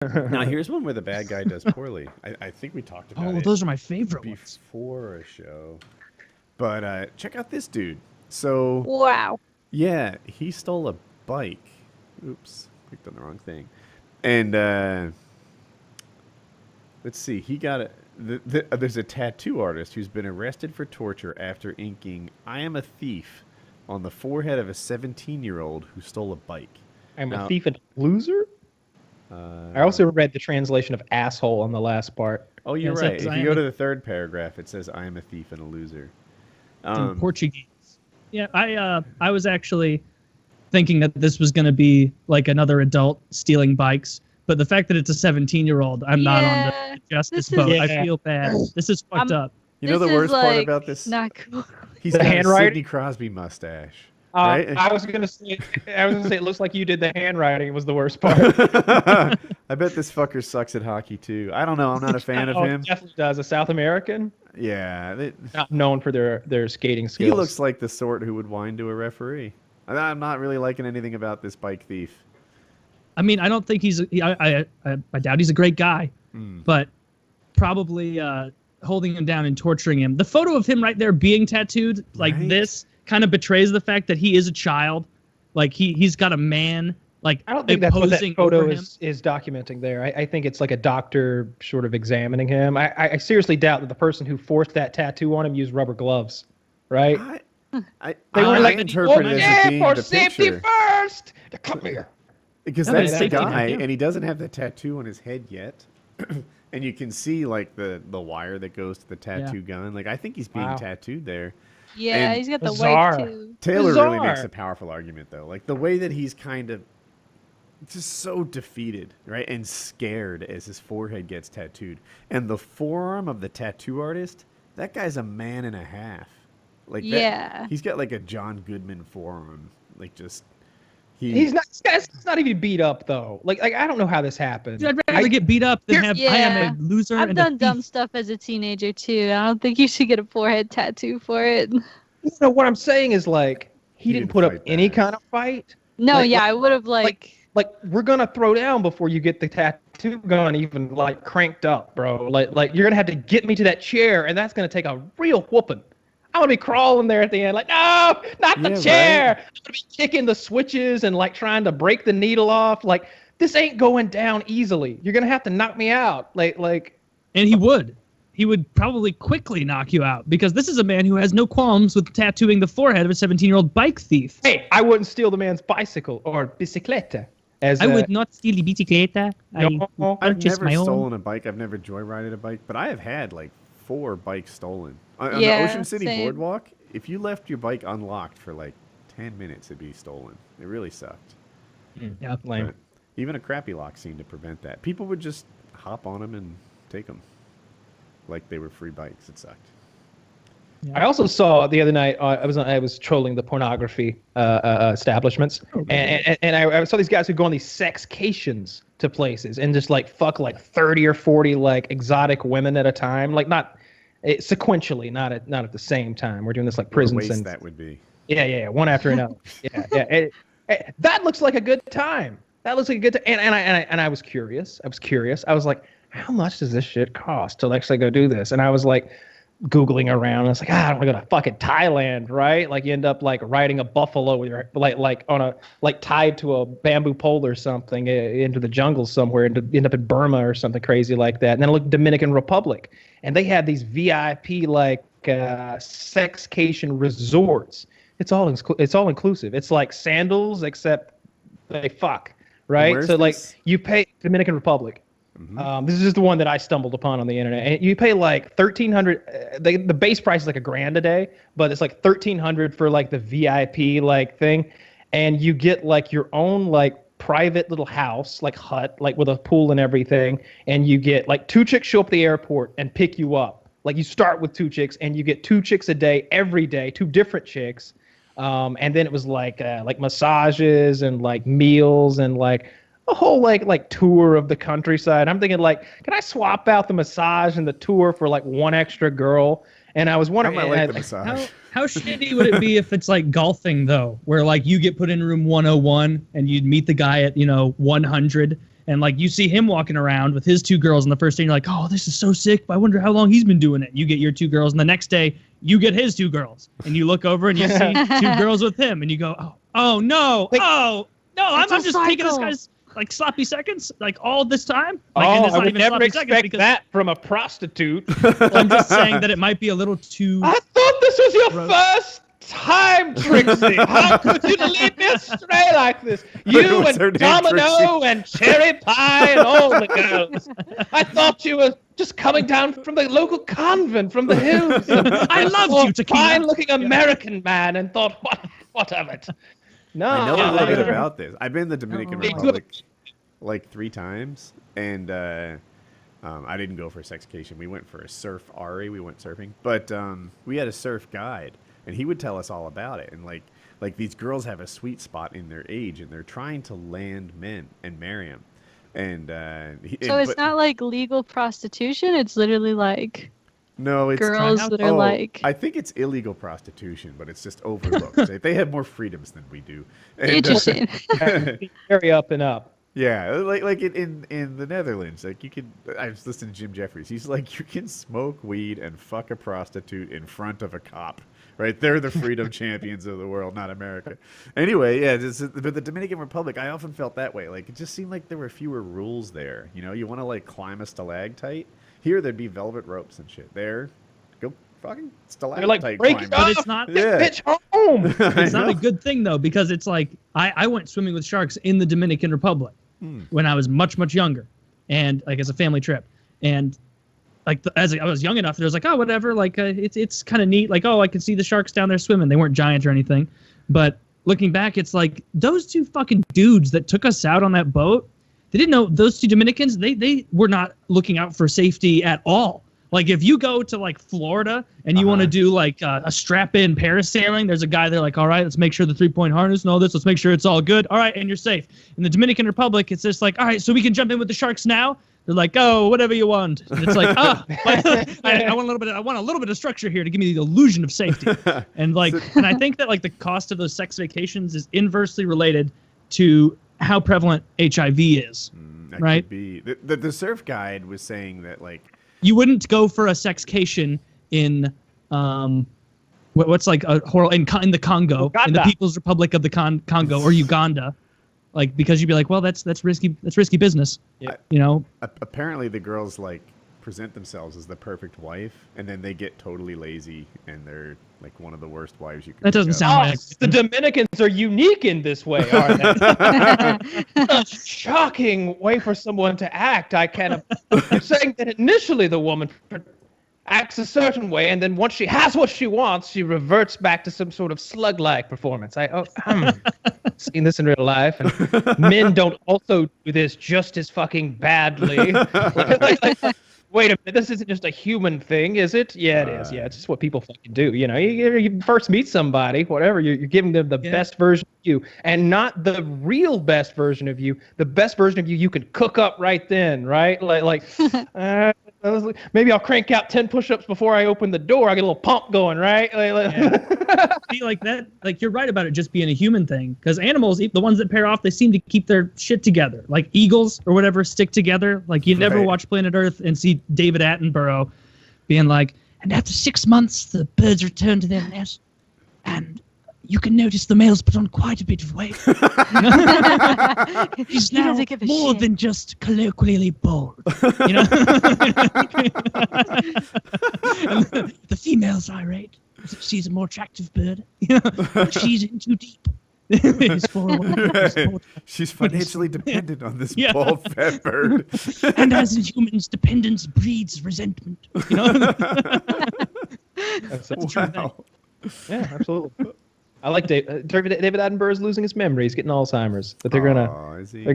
Now, here's one where the bad guy does poorly. I think we talked about Oh, it those are my favorite ones. before a show. But check out this dude. So, Wow. yeah, he stole a bike. Oops, clicked on the wrong thing. And let's see, he got a. There's a tattoo artist who's been arrested for torture after inking "I am a thief" on the forehead of a 17-year-old who stole a bike. I'm Now- a thief and a loser. I also read the translation of asshole on the last part. Oh, you're Yeah, it right. says, If "I you am go a-" to the third paragraph, it says "I am a thief and a loser." In Portuguese. Yeah, I was actually thinking that this was going to be like another adult stealing bikes, but the fact that it's a 17-year-old, I'm not on Yeah, the justice this is- boat. I Yeah. feel bad. This is fucked up. You know the This is, worst part like, about this? Not cool. He's The got a handwriting? Sidney Crosby mustache. Right? I was gonna say, it looks like you did the handwriting. Was the worst part. I bet this fucker sucks at hockey too. I don't know. I'm not a fan of Oh, him. definitely does. A South American, Yeah, not known for their skating skills. he looks like the sort who would whine to a referee. I'm not really liking anything about this bike thief. I mean, I don't think I doubt he's a great guy, but probably holding him down and torturing him. The photo of him right there being tattooed like Right. this kind of betrays the fact that he is a child. Like he's got a man like I don't think that's what that imposing photo over him. is documenting there. I think it's like a doctor sort of examining him. I seriously doubt that the person who forced that tattoo on him used rubber gloves, right? I They were like, interpret it as being for the safety picture. first. Come here. Because No, but that's it's the safety net, guy, yeah. and he doesn't have the tattoo on his head yet. And you can see like the wire that goes to the tattoo gun. Like I think he's being Wow. tattooed there. Yeah, And he's got the bizarre. white too. Taylor really Bizarre. makes a powerful argument though. Like the way that he's kind of just so defeated, right? And scared as his forehead gets tattooed. And the forearm of the tattoo artist, that guy's a man and a half. Like that, Yeah. he's got like a John Goodman forearm. Like just He's not. This guy's not even beat up though. Like I don't know how this happened. Dude, I'd rather get beat up than have I Yeah. am a loser I've and done a dumb thief. stuff as a teenager too. I don't think you should get a forehead tattoo for it. You know, what I'm saying is like he didn't didn't put up fight any back. kind of fight. No, Like- yeah, I would have like Like we're gonna throw down before you get the tattoo gun even like cranked up, bro. Like you're gonna have to get me to that chair, and that's gonna take a real whooping. I'm gonna be crawling there at the end, like no, not the Yeah, chair. right. I'm gonna be kicking the switches and like trying to break the needle off. Like this ain't going down easily. You're gonna have to knock me out. Like And he would. He would probably quickly knock you out because this is a man who has no qualms with tattooing the forehead of a 17-year-old bike thief. hey, I wouldn't steal the man's bicycle or bicicleta. As I would not steal the bicicleta. I No, I've purchased never my own. stolen a bike. I've never joyrided a bike, but I have had like 4 bikes stolen. On Yeah, the Ocean City same. Boardwalk, if you left your bike unlocked for like 10 minutes, it'd be stolen. It really sucked. Yeah. lame. But even a crappy lock seemed to prevent that. People would just hop on them and take them like they were free bikes. It sucked. I also saw the other night. I was trolling the pornography establishments, and I saw these guys who go on these sexcations to places and just like fuck like 30 or 40 like exotic women at a time, like not sequentially, not at the same time. We're doing this like What a prison waste sentence. that would be. Yeah, one after another. Yeah. That looks like a good time. That looks like a good time. And I was curious. I was like, how much does this shit cost to actually go do this? And I was like, Googling around. And I was like, I don't want to go to fucking Thailand, right? Like you end up like riding a buffalo with your like on a like tied to a bamboo pole or something into the jungle somewhere, and end up in Burma or something crazy like that. And then look, Dominican Republic, and they had these VIP like sexcation resorts. It's all inclusive. It's like sandals except they fuck, right? Where's So like this? you pay Dominican Republic. This is just the one that I stumbled upon on the internet, and you pay like $1,300. The base price is like $1,000 a day, but it's like $1,300 for like the VIP like thing, and you get like your own like private little house, like hut, like with a pool and everything, and you get like 2 chicks show up at the airport and pick you up. Like you start with 2 chicks, and you get 2 chicks a day every day, 2 different chicks, and then it was like massages and like meals and like a whole like tour of the countryside. I'm thinking like, can I swap out the massage and the tour for like 1 extra girl? And I was I wondering, might and like I- the massage. How shitty would it be if it's like golfing though, where like you get put in room 101 and you'd meet the guy at 100, And like you see him walking around with his 2 girls on the first day, and you're like, oh, this is so sick. I wonder how long he's been doing it. You get your 2 girls, and the next day you get his 2 girls, and you look over and you see 2 girls with him, and you go, oh no, I'm It's a just taking this cycle. guy's like sloppy seconds, like all this time. Oh, Like, and it's I not would even never sloppy seconds expect because that from a prostitute. I'm just saying that it might be a little too. I thought this was your Gross. first time, Trixie. How could you lead me astray like this? You What's her and name, Domino and Cherry Pie and all the girls. I thought you were just coming down from the local convent from the hills. I loved you, Tequila. Fine-looking American man, and thought, what of it? No, I know a little bit like- about this. I've been in the Dominican They Republic like 3 times, and I didn't go for a sexcation. We went for a surf Ari. We went surfing, but we had a surf guide, and he would tell us all about it. And like these girls have a sweet spot in their age, and they're trying to land men and marry them. And So it's not like legal prostitution. It's literally like no, it's girls that are like. I think it's illegal prostitution, but it's just overlooked. They have more freedoms than we do. And, Interesting. Very up and up. Yeah, like in the Netherlands, like you could. I was listening to Jim Jeffries. He's like, you can smoke weed and fuck a prostitute in front of a cop. Right, they're the freedom champions of the world, not America. Anyway, yeah, but the Dominican Republic, I often felt that way. Like it just seemed like there were fewer rules there. You know, you want to like climb a stalactite. Here, there'd be velvet ropes and shit. There, go fucking stalactite. They're like, break it climbing. But it's not. Yeah. Bitch home. It's not a good thing though, because it's like I went swimming with sharks in the Dominican Republic when I was much younger, and like as a family trip, and like as I was young enough, there was like, oh, whatever, like it's kind of neat, like, oh, I can see the sharks down there swimming. They weren't giant or anything, but looking back, it's like those 2 fucking dudes that took us out on that boat. They didn't know those 2 Dominicans. They were not looking out for safety at all. Like if you go to like Florida and you want to do like a strap-in parasailing, there's a guy there like, all right, let's make sure the 3-point harness and all this. Let's make sure it's all good. All right, and you're safe. In the Dominican Republic, it's just like, all right, so we can jump in with the sharks now. They're like, oh, whatever you want. And it's like, I want a little bit of structure here to give me the illusion of safety. And like, and I think that like the cost of those sex vacations is inversely related to how prevalent HIV is. That right? could be. The surf guide was saying that like. You wouldn't go for a sexcation in what's like a horror in the Congo, Uganda. in the People's Republic of the Congo or Uganda, like because you'd be like, well, that's risky business. Yeah. You know. Apparently, the girls like present themselves as the perfect wife, and then they get totally lazy, and they're like one of the worst wives you can. That doesn't pick up. sound Oh, like the Dominicans are unique in this way, aren't they? A shocking way for someone to act. I can't. You're saying that initially the woman acts a certain way, and then once she has what she wants, she reverts back to some sort of slug-like performance. Seen this in real life, and men don't also do this just as fucking badly. Wait a minute, this isn't just a human thing, is it? Yeah, it is. Yeah, it's just what people fucking do. You know, you first meet somebody, whatever, you're giving them the best version of you, and not the real best version of you, the best version of you can cook up right then, right? Maybe I'll crank out 10 push-ups before I open the door. I get a little pump going, right? See, like that, like you're right about it just being a human thing. Because animals, the ones that pair off, they seem to keep their shit together. Like eagles or whatever stick together. Like you never Right. watch Planet Earth and see David Attenborough being like, and after 6 months, the birds return to their nest, and you can notice the males put on quite a bit of weight. He's He now doesn't give a more shit. than just colloquially bald. You know? And the female's irate. She's a more attractive bird. You know? She's in too deep. His 401k. She's financially dependent on this Yeah. bald fat bird. And as in humans, dependence breeds resentment. You know? That's Wow. Yeah, absolutely. I like David Attenborough is losing his memory. He's getting Alzheimer's, but they're gonna Aw, is he? they're